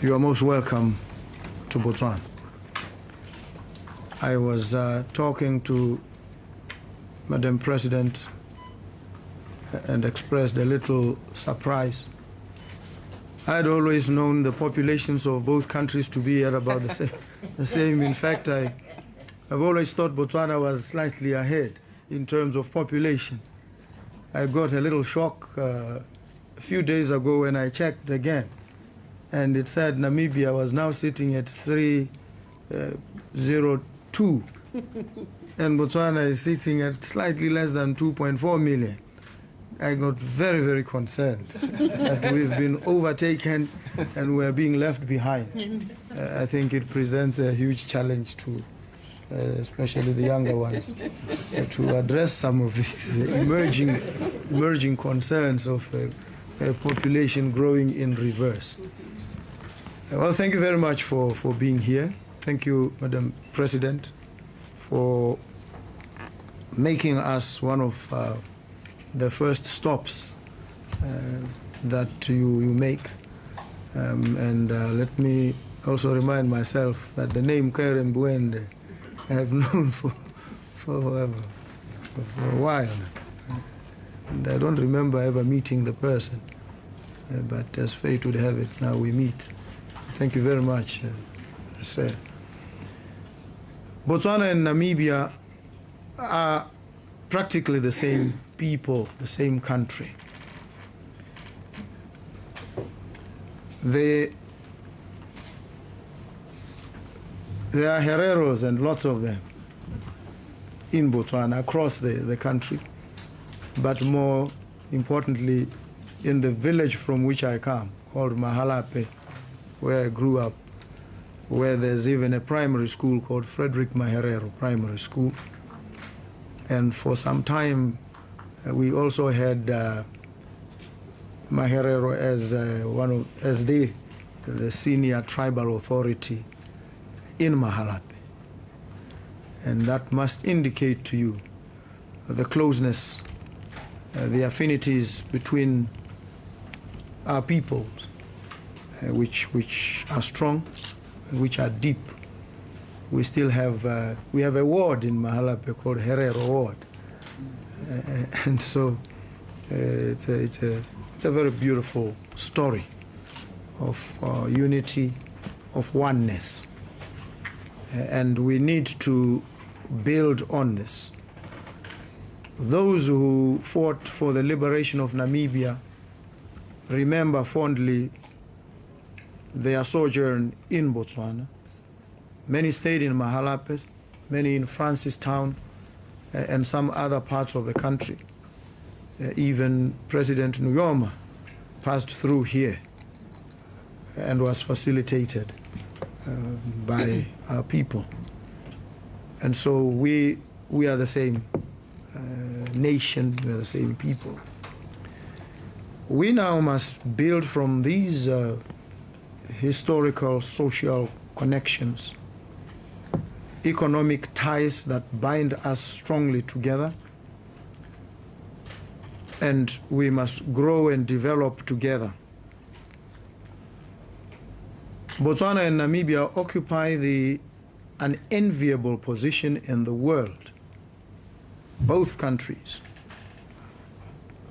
You are most welcome to Botswana. I was talking to Madam President and expressed a little surprise. I had always known the populations of both countries to be at about the same. In fact, I've always thought Botswana was slightly ahead in terms of population. I got a little shock a few days ago when I checked again, and it said Namibia was now sitting at 302, and Botswana is sitting at slightly less than 2.4 million. I got very, very concerned that we've been overtaken and we're being left behind. I think it presents a huge challenge to especially the younger ones to address some of these emerging concerns of a population growing in reverse. Well, thank you very much for being here. Thank you, Madam President, for making us one of the first stops that you make. And let me also remind myself that the name Karen Bwende I have known for a while. And I don't remember ever meeting the person, but as fate would have it, now we meet. Thank you very much, sir. Botswana and Namibia are practically the same people, the same country. There are hereros, and lots of them, in Botswana, across the country, but more importantly, in the village from which I come, called Mahalape, where I grew up, where there's even a primary school called Frederick Maherero Primary School. And for some time, we also had Maherero as the senior tribal authority in Mahalape. And that must indicate to you the closeness, the affinities between our peoples, which are strong and which are deep. We still have we have a ward in Mahalape called Herero Ward, and so it's a very beautiful story of unity, of oneness, and we need to build on this. Those who fought for the liberation of Namibia remember fondly their sojourn in Botswana. Many stayed in Mahalape, many in Francistown, and some other parts of the country. Even President Nyoma passed through here and was facilitated by our people. And so we are the same nation, we are the same people. We now must build from these historical, social connections, economic ties that bind us strongly together, and we must grow and develop together. Botswana and Namibia occupy an enviable position in the world, both countries,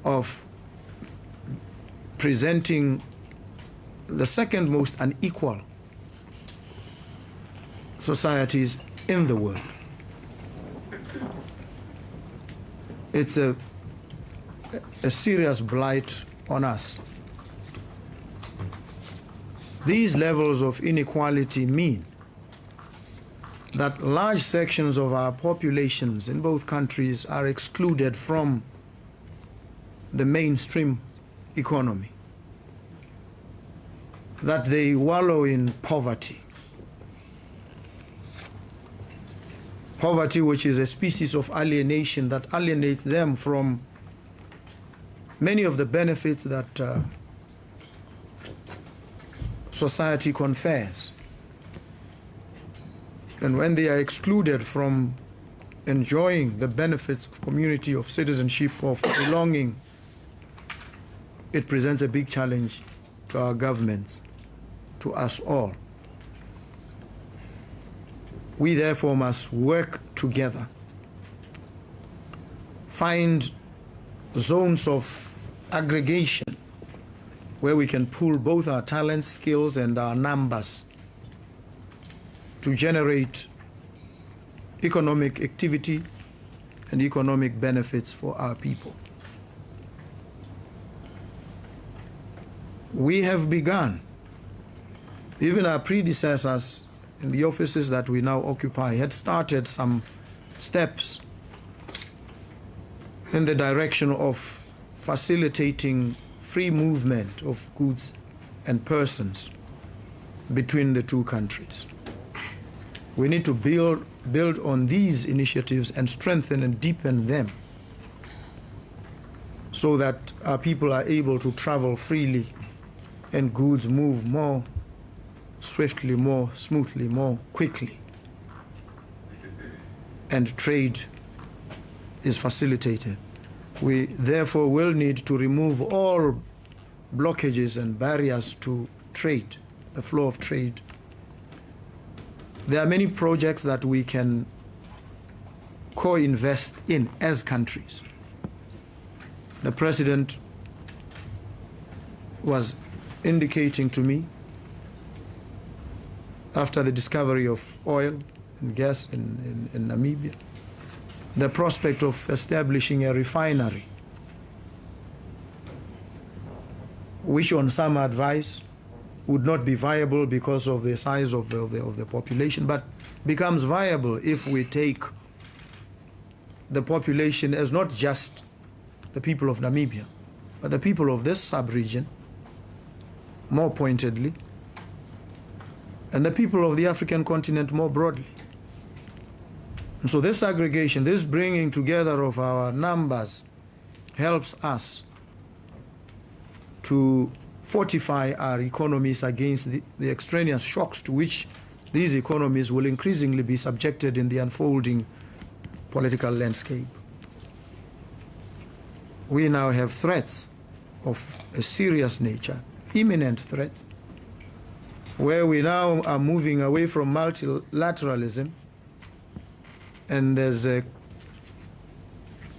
of presenting the second most unequal societies in the world. It's a serious blight on us. These levels of inequality mean that large sections of our populations in both countries are excluded from the mainstream economy, that they wallow in poverty. Poverty, which is a species of alienation that alienates them from many of the benefits that society confers. And when they are excluded from enjoying the benefits of community, of citizenship, of belonging, it presents a big challenge to our governments to us all. We therefore must work together, find zones of aggregation where we can pool both our talents, skills, and our numbers to generate economic activity and economic benefits for our people. We have begun. Even our predecessors in the offices that we now occupy had started some steps in the direction of facilitating free movement of goods and persons between the two countries. We need to build on these initiatives and strengthen and deepen them so that our people are able to travel freely and goods move more swiftly, more smoothly, more quickly. And trade is facilitated. We therefore will need to remove all blockages and barriers to trade, the flow of trade. There are many projects that we can co-invest in as countries. The President was indicating to me, after the discovery of oil and gas in Namibia, the prospect of establishing a refinery, which on some advice would not be viable because of the size of the population, but becomes viable if we take the population as not just the people of Namibia, but the people of this sub-region, more pointedly, and the people of the African continent more broadly. And so this aggregation, this bringing together of our numbers helps us to fortify our economies against the extraneous shocks to which these economies will increasingly be subjected in the unfolding political landscape. We now have threats of a serious nature, imminent threats, where we now are moving away from multilateralism, and there's a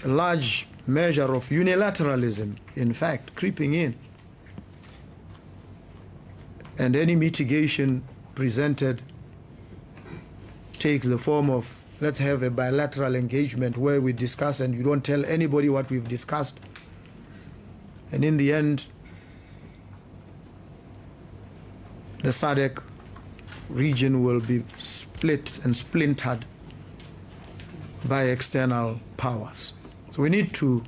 large measure of unilateralism, in fact, creeping in. And any mitigation presented takes the form of, let's have a bilateral engagement where we discuss and you don't tell anybody what we've discussed. And in the end, the SADC region will be split and splintered by external powers. So we need to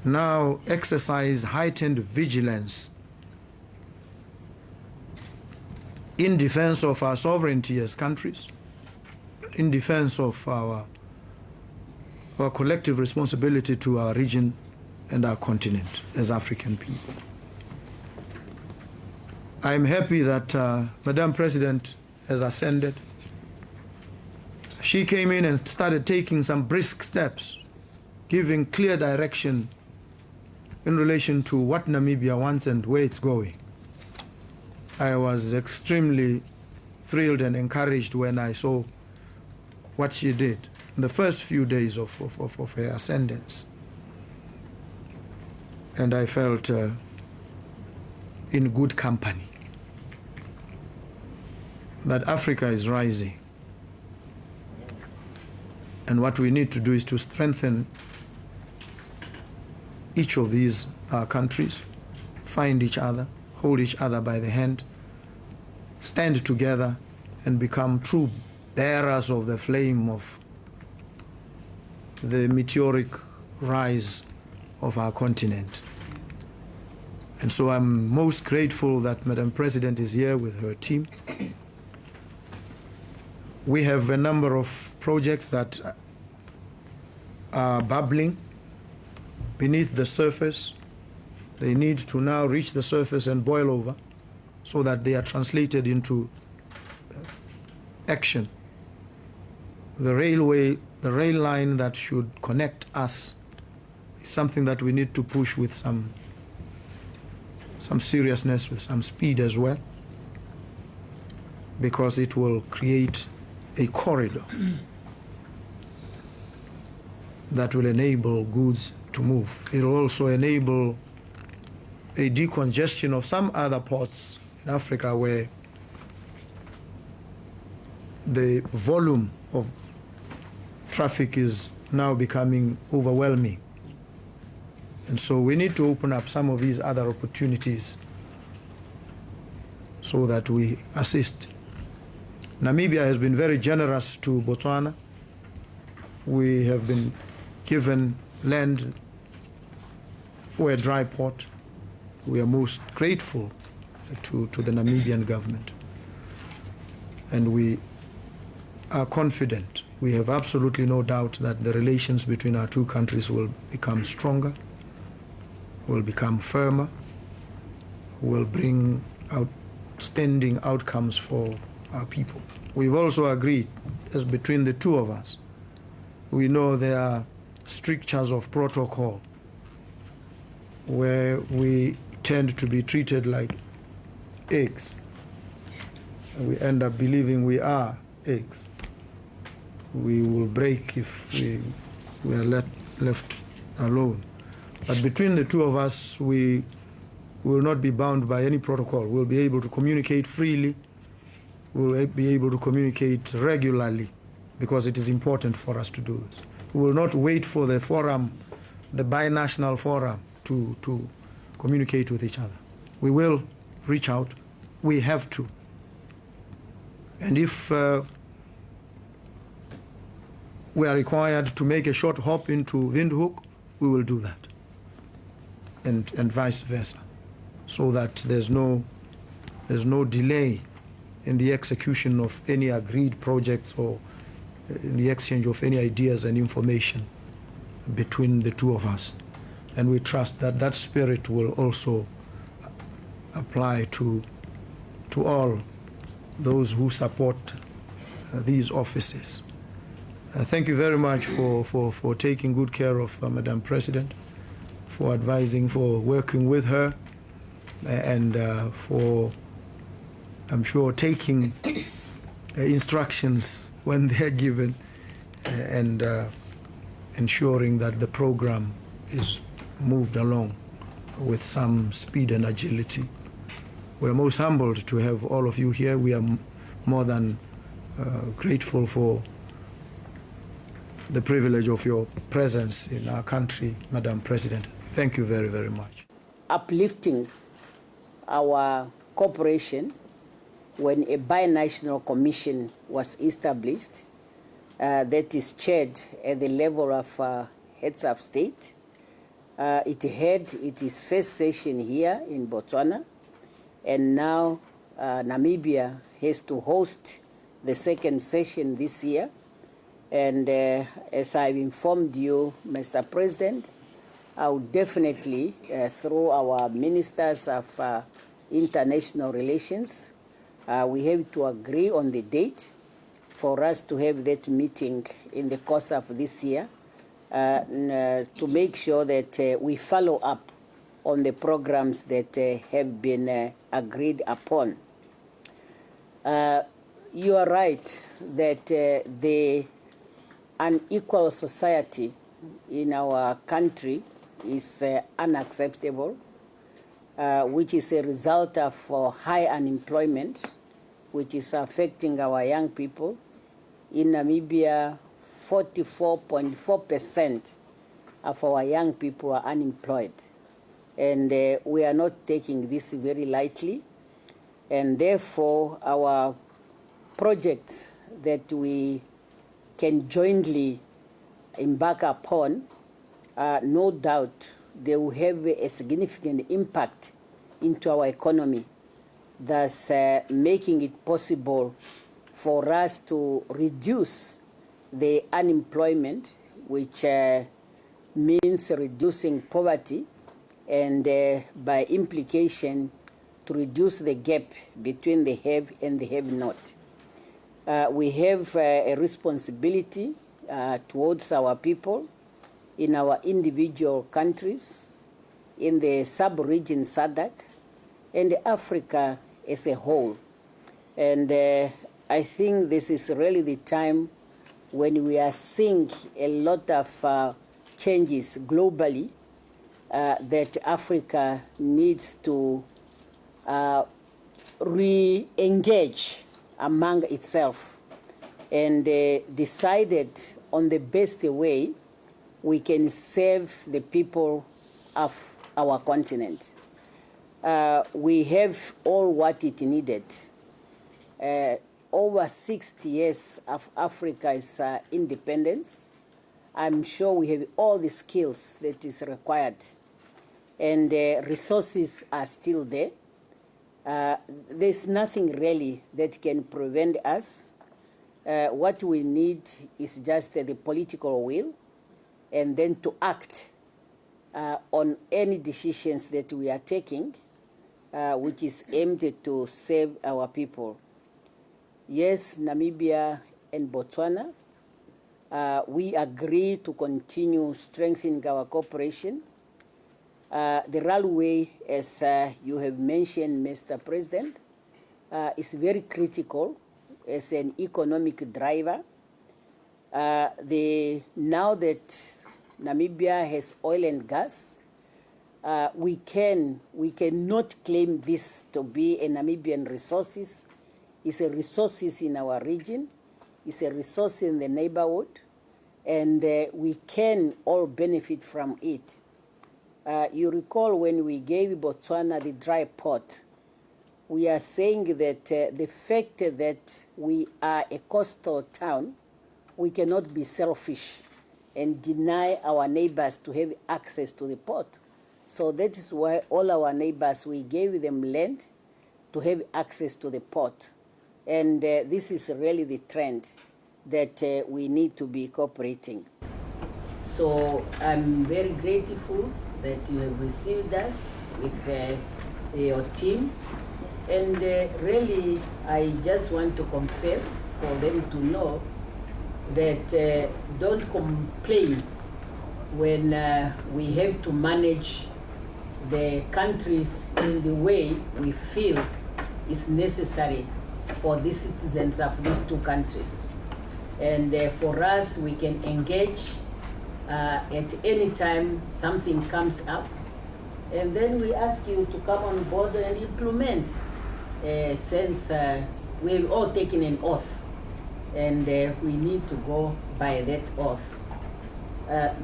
now exercise heightened vigilance in defense of our sovereignty as countries, in defense of our collective responsibility to our region and our continent as African people. I'm happy that Madam President has ascended. She came in and started taking some brisk steps, giving clear direction in relation to what Namibia wants and where it's going. I was extremely thrilled and encouraged when I saw what she did in the first few days of her ascendance. And I felt in good company that Africa is rising. And what we need to do is to strengthen each of these countries, find each other, hold each other by the hand, stand together and become true bearers of the flame of the meteoric rise of our continent. And so I'm most grateful that Madam President is here with her team. We have a number of projects that are bubbling beneath the surface. They need to now reach the surface and boil over so that they are translated into action. The rail line that should connect us is something that we need to push with some seriousness, with some speed as well. because it will create a corridor that will enable goods to move. It will also enable a decongestion of some other ports in Africa where the volume of traffic is now becoming overwhelming. And so we need to open up some of these other opportunities so that we assist. Namibia has been very generous to Botswana. We have been given land for a dry port. We are most grateful to the Namibian government. And we are confident, we have absolutely no doubt that the relations between our two countries will become stronger, will become firmer, will bring outstanding outcomes for our people. We've also agreed, as between the two of us, we know there are strictures of protocol where we tend to be treated like eggs. And we end up believing we are eggs. We will break if we are left alone. But between the two of us, we will not be bound by any protocol. We'll be able to communicate freely. We'll be able to communicate regularly because it is important for us to do this. We will not wait for the forum, the binational forum, to communicate with each other. We will reach out. We have to. And if we are required to make a short hop into Windhoek, we will do that, and vice versa, so that there's no delay in the execution of any agreed projects or in the exchange of any ideas and information between the two of us. And we trust that that spirit will also apply to all those who support these offices. Thank you very much for taking good care of Madam President, for advising, for working with her, and for, I'm sure, taking instructions when they're given, and ensuring that the program is moved along with some speed and agility. We're most humbled to have all of you here. We are more than grateful for the privilege of your presence in our country, Madam President. Thank you very, very much. Uplifting our cooperation when a binational commission was established that is chaired at the level of heads of state. It had its first session here in Botswana, and now Namibia has to host the second session this year. And as I've informed you, Mr. President, I will definitely, through our ministers of international relations, we have to agree on the date for us to have that meeting in the course of this year to make sure that we follow up on the programs that have been agreed upon. You are right that the unequal society in our country is unacceptable, which is a result of high unemployment, which is affecting our young people. In Namibia, 44.4% of our young people are unemployed. And we are not taking this very lightly. And therefore, our projects that we can jointly embark upon, no doubt they will have a significant impact into our economy, thus making it possible for us to reduce the unemployment, which means reducing poverty, and by implication, to reduce the gap between the have and the have-not. We have a responsibility towards our people in our individual countries, in the sub-region SADC, and Africa as a whole. And I think this is really the time when we are seeing a lot of changes globally that Africa needs to re-engage among itself and decided on the best way we can serve the people of our continent. We have all what it needed. Over 60 years of Africa's independence. I'm sure we have all the skills that is required, and resources are still there. There's nothing really that can prevent us. What we need is just the political will, and then to act on any decisions that we are taking, which is aimed to save our people. Yes, Namibia and Botswana, we agree to continue strengthening our cooperation. The railway, as you have mentioned, Mr. President, is very critical as an economic driver. Now that Namibia has oil and gas, we cannot claim this to be a Namibian resources. It's a resources in our region. It's a resource in the neighborhood, and we can all benefit from it. You recall when we gave Botswana the dry port, we are saying that the fact that we are a coastal town, we cannot be selfish and deny our neighbors to have access to the port. So that is why all our neighbors, we gave them land to have access to the port. And this is really the trend that we need to be cooperating. So I'm very grateful that you have received us with your team. And really, I just want to confirm for them to know that don't complain when we have to manage the countries in the way we feel is necessary for the citizens of these two countries. And for us, we can engage at any time something comes up, and then we ask you to come on board and implement, since we have all taken an oath, and we need to go by that oath.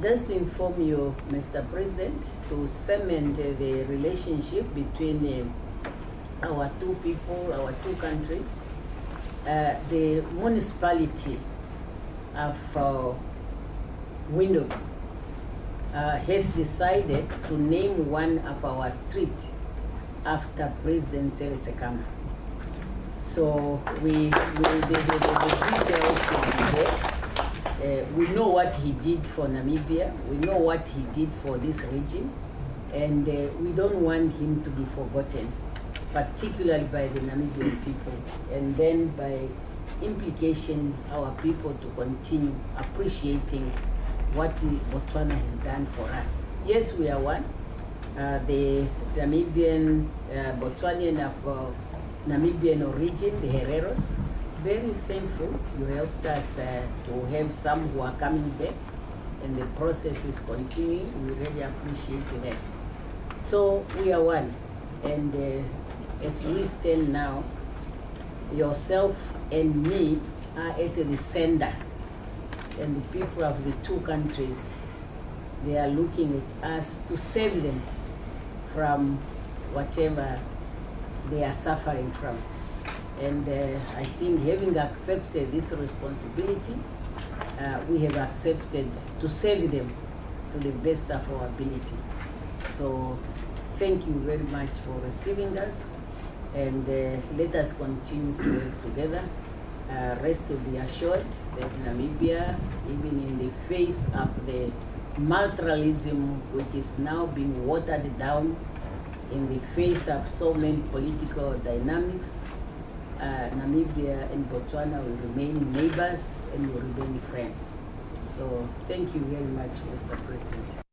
Just to inform you, Mr. President, to cement the relationship between our two people, our two countries, the municipality of Windhoek has decided to name one of our streets after President Seretse Khama. So the details will be there. We know what he did for Namibia, we know what he did for this region, and we don't want him to be forgotten, particularly by the Namibian people, and then by implication our people to continue appreciating what Botswana has done for us. Yes, we are one. The Namibian, Botswanian of Namibian origin, the Hereros, very thankful you helped us to have some who are coming back, and the process is continuing. We really appreciate that. So we are one, and as we stand now, yourself and me are at the center, and the people of the two countries, they are looking at us to save them from whatever they are suffering from. And I think having accepted this responsibility, we have accepted to save them to the best of our ability. So thank you very much for receiving us, and let us continue to work together. Rest be assured that Namibia, even in the face of the multilateralism which is now being watered down, in the face of so many political dynamics, Namibia and Botswana will remain neighbors and will remain friends. So thank you very much, Mr. President.